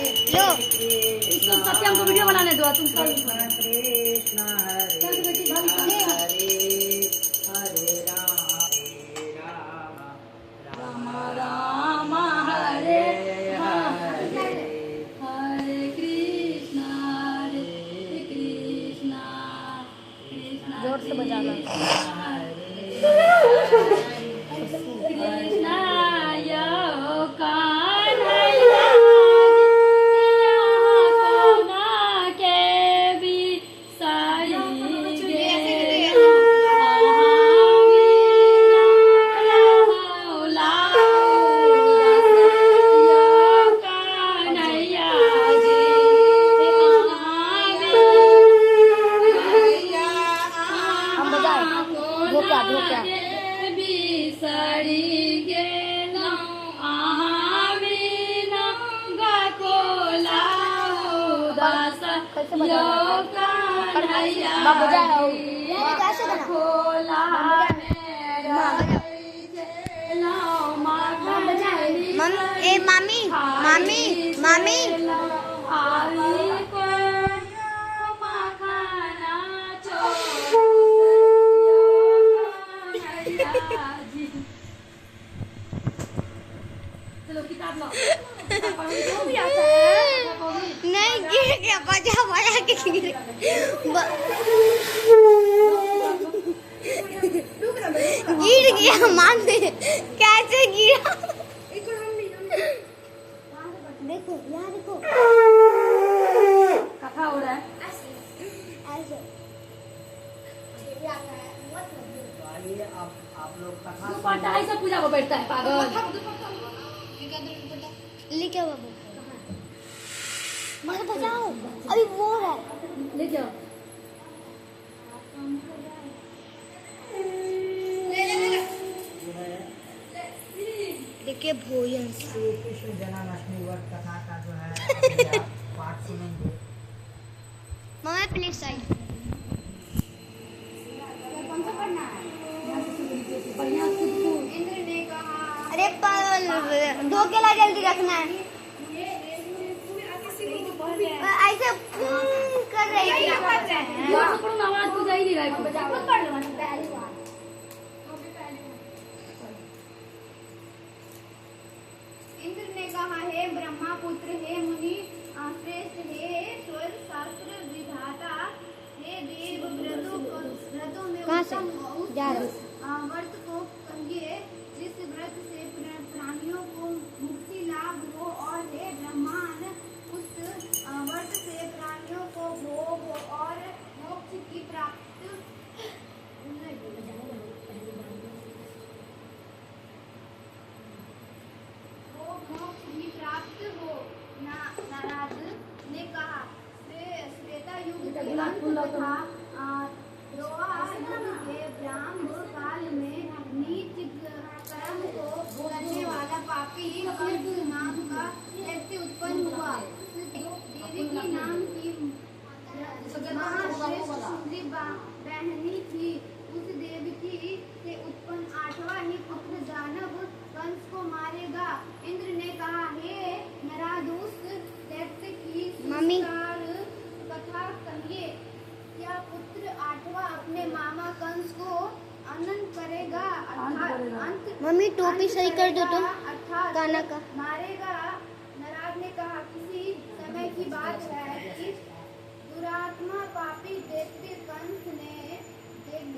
लो इसको सत्यम को वीडियो बनाने दो तुम सब। कृष्ण हरे हरे राम राम हरे हरे हरे कृष्णा कृष्णा जोर से बजाना कृष्णा यो कान्हैया कोना के भी साई मामी मामी मामी चलो किताब लो। नहीं गिर गया बजा बजा के गिर गिर गया मान दे कैसे गिरा देखो यहाँ देखो कथा हो रहा है। आइए आप लोग कथा दुपट्टा ऐसे पूजा को बैठता है पागल। लेके आओ बाबू मत बजाओ अभी वो है लेके आओ। देखिए भोजन श्री कृष्ण जन्माष्टमी व्रत कथा का जो है पाठ सुनेंगे। मम्मी प्लीज साइड बढ़िया अरे पागल धो के ला जल्दी रखना है ऐसे कर रही थी आवाज तो जा ही नहीं रहा है। इंद्र ने कहा हे ब्रह्मा पुत्र हे मुनि श्रेष्ठ हे स्वर शास्त्र विधाता हे देव व्रतों में उत्तम व्रत को कहिए जिस व्रत से प्राणियों को मुक्ति लाभ हो और हे ब्रह्मांड उस व्रत से प्राणियों को भोग और मोक्ष की प्राप्ति मोक्ष भी प्राप्त हो। नारद ने कहा श्वेता युग के अंत तथा द्वापर युग के ब्राह्म काल में नीच कर्म को करने वाला पापी कंस नाम का व्यक्ति उत्पन्न हुआ। देवी की नाम की महाश्रेष्ठ सुंदरी बहनी थी। उस देवकी से उत्पन्न 8वां ही पुत्र दानव कंस को मारेगा। इंद्र ने कहा हे नराधुष दैत्य की संस्कार कथा कहिए क्या पुत्र 8वां अपने मामा कंस को अनंत करेगा अंत मम्मी टोपी सही कर दो तो अर्थात गाना का मारेगा। नराध ने कहा किसी समय की बात है कि दुरात्मा पापी दैत्य कंस ने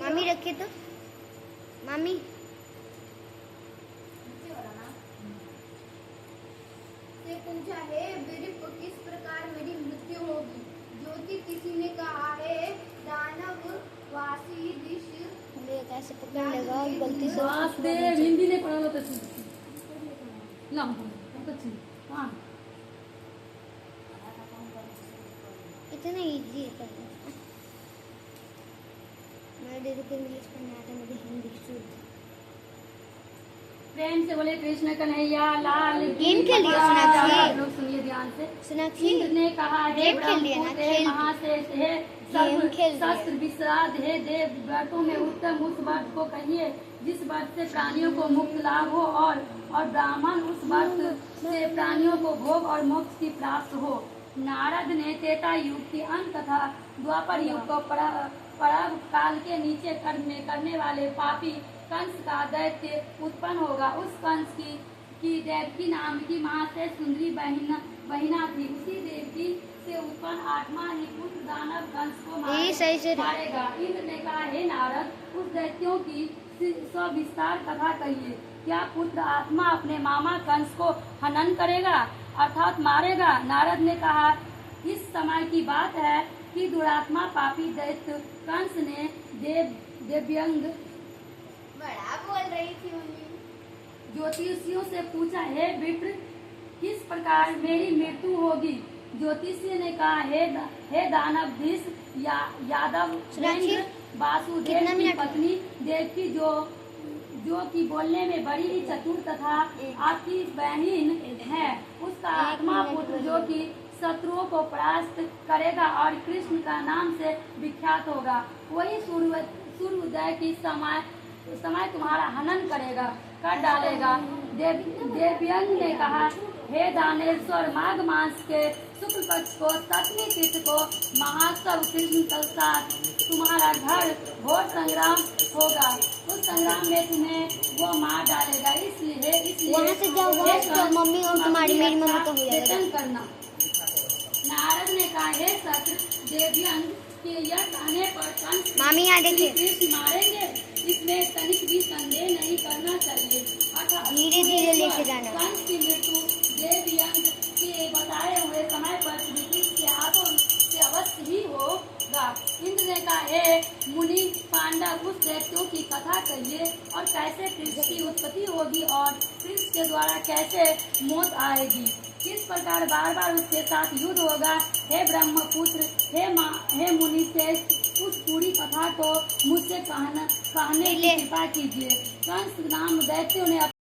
मम्मी रखे तो मम्मी से पूछा हे विरिप किस प्रकार मेरी मृत्यु होगी। ज्योति किसी ने कहा है दानव वासी दिश कैसे पकड़ लेगा गलती से वासुदेव हिंदी नहीं पढ़ा तो लाम हाँ इतना इजी है पढ़ना। मेरे दीदी को इंग्लिश पढ़ना आता है मुझे हिंदी शुद्ध प्रेम से बोले कृष्ण कन्हैया लाल की। गेम खेल लिया जय। सोनाक्षी? आप लोग सुनिए ध्यान से। सोनाक्षी इंद्र ने कहा हे गेम खेल लिया ना, ब्रह्मपुत्र, हे खेल। महाशेष, हे गेम सर्व खेल लिया। शस्त्र विश्राद, हे देव व्रतों में उत्तम उस व्रत को कहिए जिस व्रत से प्राणियों को मुक्त लाभ हो और ब्राह्मण उस व्रत से प्राणियों को भोग और मोक्ष की प्राप्त हो। नारद ने त्रेता युग के अंत तथा द्वापर युग को परम काल के नीचे कर्म में करने वाले पापी कंस का दैत्य उत्पन्न होगा। उस कंस की देवकी नाम की महाशय सुंदरी बहिना थी। उसी देवकी से उत्पन्न आत्मा ही पुत्र दानव कंस को ये सही से मारेगा। इंद्र ने कहा हे नारद उस दैत्यों की सविस्तार कथा कहिए। क्या पुत्र आत्मा अपने मामा कंस को हनन करेगा अर्थात मारेगा? नारद ने कहा इस समय की बात है कि दुरात्मा पापी दैत्य कंस ने देवयंग बड़ा बोल रही थी मम्मी। ज्योतिषियों से पूछा हे विप्र किस प्रकार मेरी मृत्यु होगी? ज्योतिषी ने कहा हे दानवधीश यादव सुनाक्षी, वासुदेव कितना की मिनट? पत्नी देवकी जो कि बोलने में बड़ी ही चतुर तथा आपकी बहन है, उसका आत्मा पुत्र जो कि शत्रुओं को परास्त करेगा और कृष्ण का नाम से विख्यात होगा, वही सूर्योदय की समय तुम्हारा हनन कर डालेगा। देवयंग ने कहा हे दानेश्वर माघ मास के शुक्ल पक्ष को सप्तमी तिथि को महात्सव कृष्ण के साथ तुम्हारा घर घोर संग्राम होगा। उस संग्राम में तुम्हें वो मार डालेगा। इसलिए वहाँ से जाओ बस, तो मम्मी और तुम्हारी मेरी मम्मी का हो जाएगा। कीर्तन करना। नारद ने कहा हे सत्र देवयंग के यह कहने पर कंस मामी यहाँ देखिए। कृष्ण मारेंगे इसमें तनिक भी संदेह नहीं करना चाहिए। अर्थात धीरे-धीरे लेके जाना। कंस की मृत्यु देवयंग के बताए हुए समय पर श्री कृष्ण के हाथों से अवश्य ही होगा। इंद्र ने कहा हे मुनि पांडव उस दैत्यों की कथा कहिए और कैसे कृष्ण की उत्पत्ति होगी और कृष्ण के द्वारा कैसे मौत आएगी, किस प्रकार बार बार उसके साथ युद्ध होगा। हे ब्रह्मपुत्र, हे मुनि श्रेष्ठ, उस पूरी कथा को मुझसे कहने की कृपा कीजिए। कंस नाम दैत्यों ने